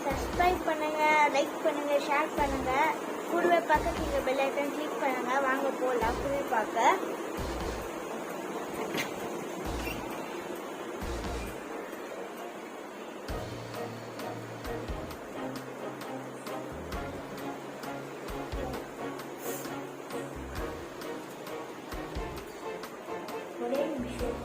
Subscribe பண்ணுங்கள், like பண்ணுங்கள், share பண்ணுங்கள். கூடவே பக்கத்தில் பெல் ஐக்கன் கிளிக் பண்ணுங்கள். வாங்க போகலாம் குருவி பார்க்க. ஒரே நிமிஷம்.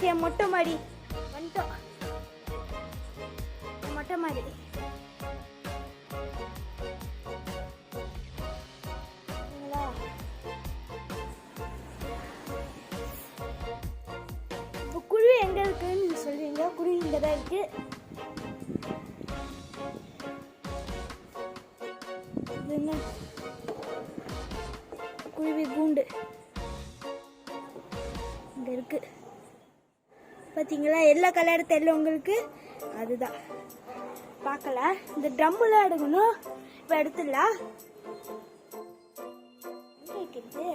என் மொட்டை மாடி வந்துட்டோம். மொட்டை மாடி இப்போ குருவி எங்க இருக்குன்னு சொல்றீங்க? குருவி இங்க தான் இருக்கு. என்ன குருவி கூண்டு இங்க இருக்கு பார்த்தீங்களா? எல்லா கலர் தெரியல உங்களுக்கு, அதுதான் பார்க்கல. இந்த ட்ரம்முலாம் எடுக்கணும், இப்போ எடுத்துடலாம். வைக்கிறது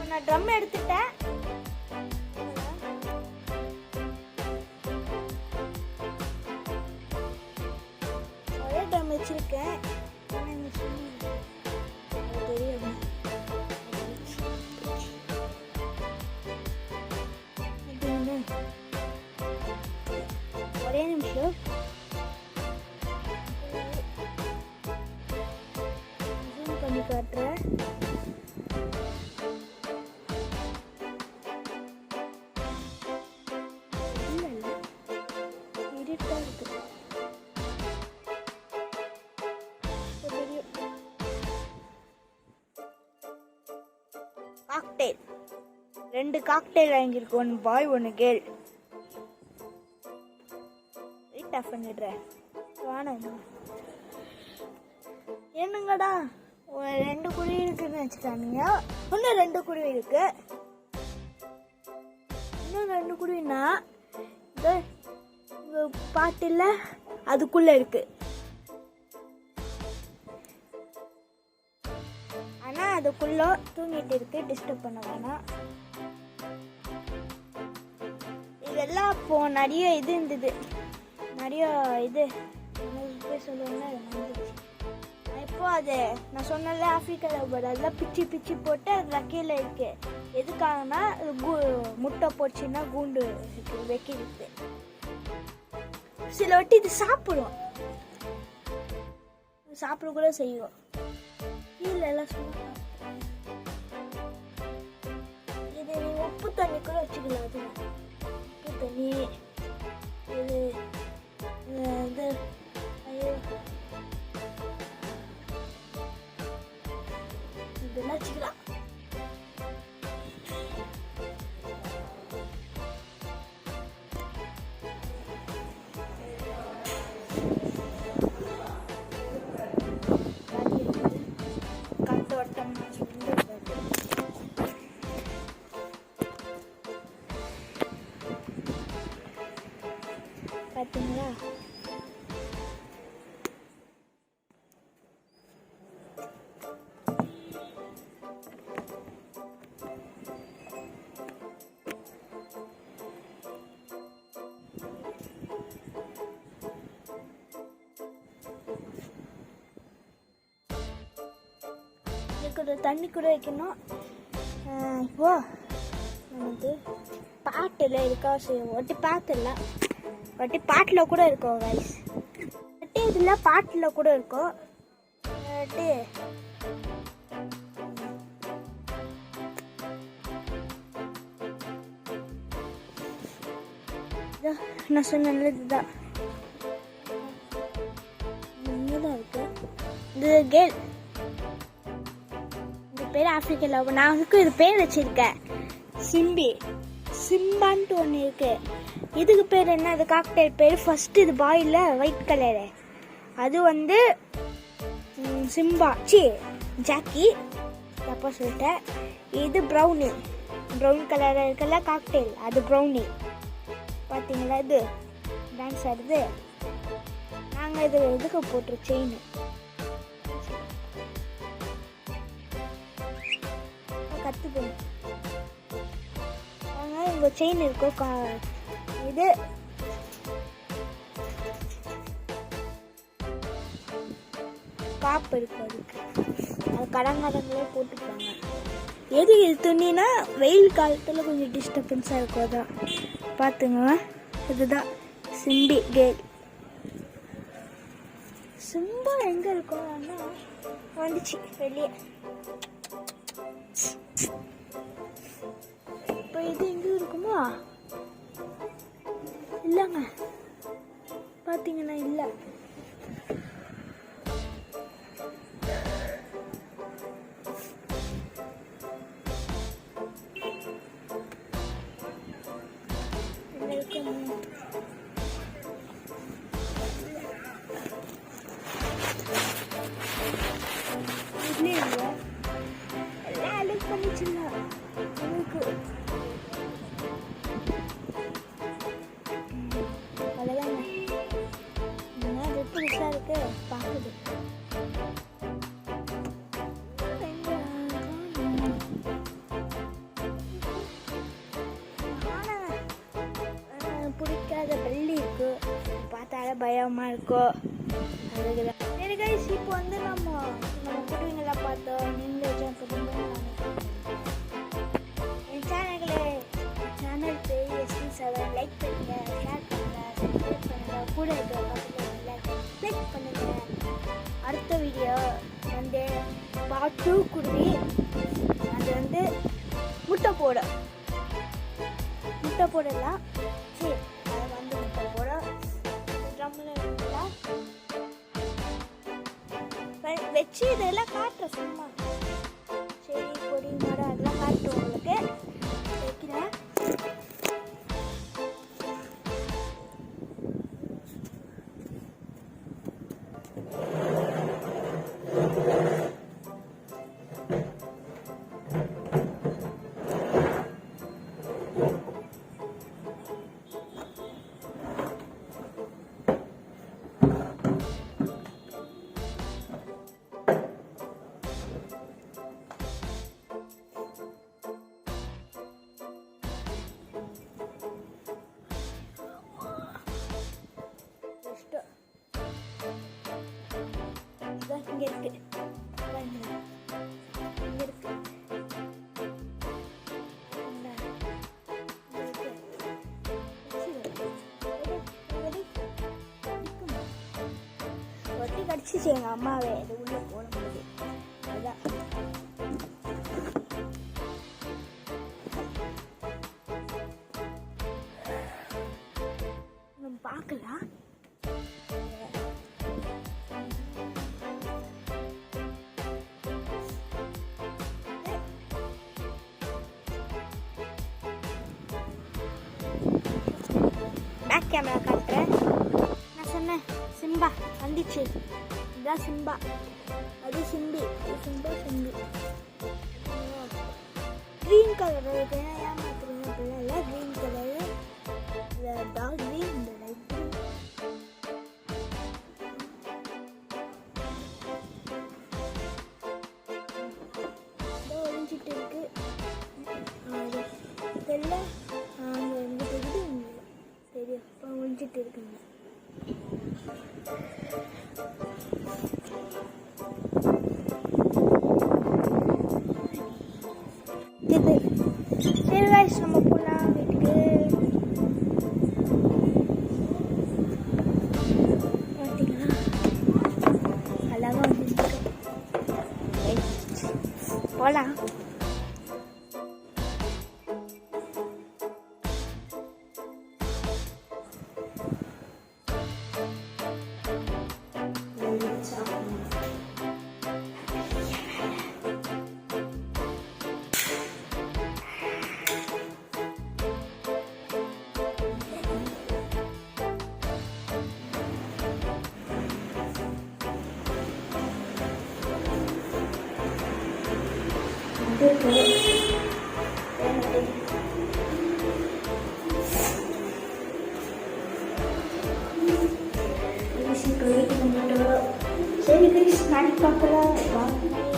நான் ட்ரம் எடுத்துட்டேன். ஒரே ட்ரம் வச்சிருக்கேன். ஒரே நிமிஷம் ஜூம் பண்ணி காட்டுறேன். காக்டெயில் 2 காக்டெயில் வாங்கியிருக்கோம். 1 பாய் 1 கேர்ள். லைட் ஆஃப் பண்ணிடுறேன். வாங்க என்னங்கடா 2 குருவி இருக்குன்னு வச்சுக்காதீங்க. இன்னும் 2 குருவி இருக்கு. இன்னும் 2 குருவினா பாட்டில் அதுக்குள்ள இருக்கு. ஆனா அதுக்குள்ள தூங்கிட்டு இருக்கு, டிஸ்டர்ப் பண்ண வேணாம். இதெல்லாம் இப்போ நிறைய இது இருந்தது, நிறைய இது சொல்லுவாங்க. இப்போ அது நான் சொன்னல ஆப்பிரிக்கா பேர்டு, அதெல்லாம் பிச்சு பிச்சு போட்டு அது ரெக்கையில இருக்கு. எதுக்காகனா முட்டை போச்சுன்னா கூண்டு வைக்கிறது. சில வாட்டி இது சாப்பிடும், சாப்பிட கூட செய்யும். கீழே எல்லாம் சொல்லுவாங்க. இது நீ உப்பு தண்ணி கூட வச்சுக்கலாம். அது உப்பு தண்ணி இது இது இதெல்லாம் வச்சுக்கலாம். பார்த்தீங்களா? ஒரு தண்ணி கூட வைக்கணும். இப்போ நமக்கு பாட்டில் இருக்கா செய்வோம். ஒட்டி பாட்டில் ஒட்டி பாட்டில் கூட இருக்கும் கைஸ். ஒட்டி இதில் பாட்டில் கூட இருக்கும். ஒட்டி நான் சொன்ன இதுதான் இங்கேதான் இருக்கு. இது கேல், இது பேர் ஆப்பிரிக்கன் லவ். நான் அதுக்கு இது பேர் வச்சிருக்கேன் சிம்பி, சிம்பான்ட்டு ஒன்று இருக்கு. இதுக்கு பேர் என்ன? அது காக்டெயில் பேர். ஃபர்ஸ்ட் இது பாயில் ஒயிட் கலரு, அது வந்து சிம்பா ஜாக்கி தப்பா சொல்லிட்டேன். இது ப்ரௌனி, ப்ரௌன் கலர் இருக்கல காக்டெயில், அது ப்ரௌனி. பார்த்தீங்களா இது டான்ஸ் ஆடுது. நாங்கள் இது இதுக்கு போட்டுரு செயின். கற்றுக்கணும். நாங்கள் இங்கே செயின் இருக்கோம். இது காப்பு இருக்கு, அதுக்கு அது கடங்காரங்களே போட்டுப்பாங்க. எது இது துணினா வெயில் காலத்தில் கொஞ்சம் டிஸ்டர்பன்ஸாக இருக்கும். அதான் பார்த்துங்க. இதுதான் சிம்பி கேல். சிம்பா எங்கே இருக்கும்? வந்துச்சு வெளியே. இப்போ இது எங்கே இருக்குமா? இல்லைங்க, பார்த்தீங்கன்னா இல்லை. எல்லாம் அலெக்ட் பண்ணிச்சுல உங்களுக்கு. அவ்வளோதாங்க. அது புதுசாக இருக்கு பார்க்குது. பிடிக்காத பள்ளி இருக்கு, பார்த்தாலே பயமாக இருக்கும். அதுக்குதான் சரி கைஸ், இப்போ வந்து நம்ம குடுவீங்களா பார்த்தோம். நீங்கள் என் சேனல் பேர் ST7. லைக் பண்ணுங்க, ஷேர் பண்ணுங்க, சப்ஸ்கிரைப் பண்ணுங்க, கூட இருக்கிற பக்கத்தில் கிளிக் பண்ணுங்க. அடுத்த வீடியோ வந்து பார்ட் 2 குருவி. அது வந்து முட்டை போடலாம். சரி, அது வந்து முட்டை போட ட்ரம்மில் வச்சு இதெல்லாம் காட்டுறேன் சும்மா. சரி, கொடி மரம் அதெல்லாம் காட்டுறேன் உங்களுக்கு. வைக்கிறேன். இங்கே இருக்கு, இங்கே இருக்கு. ஒட்டி கடிச்சிச்சு எங்கள் அம்மாவே. இது உள்ளே போடும்போது அதான் நம்ம பார்க்கலாம். பேக் கேமரா காட்டுறேன். நான் சொன்னேன் சிம்பா வந்துச்சு. இதுதான் சிம்பா, அது சிம்பி. சிம்பி க்ரீன் கலர் இருக்கு. ஏமாத்துறீங்க அப்படிலாம் இல்லை. க்ரீன் கலரு, இந்த டார்க் க்ரீன், இந்த லைட் க்ரீன். ஒழிஞ்சிட்டு இருக்கு. இதெல்லாம் அங்கே வந்து தெரியுது. தெரியும், இப்போ ஒழிஞ்சிட்டு இருக்குங்க. போலாம். சரி நாளைக்கு பார்க்கலாம்.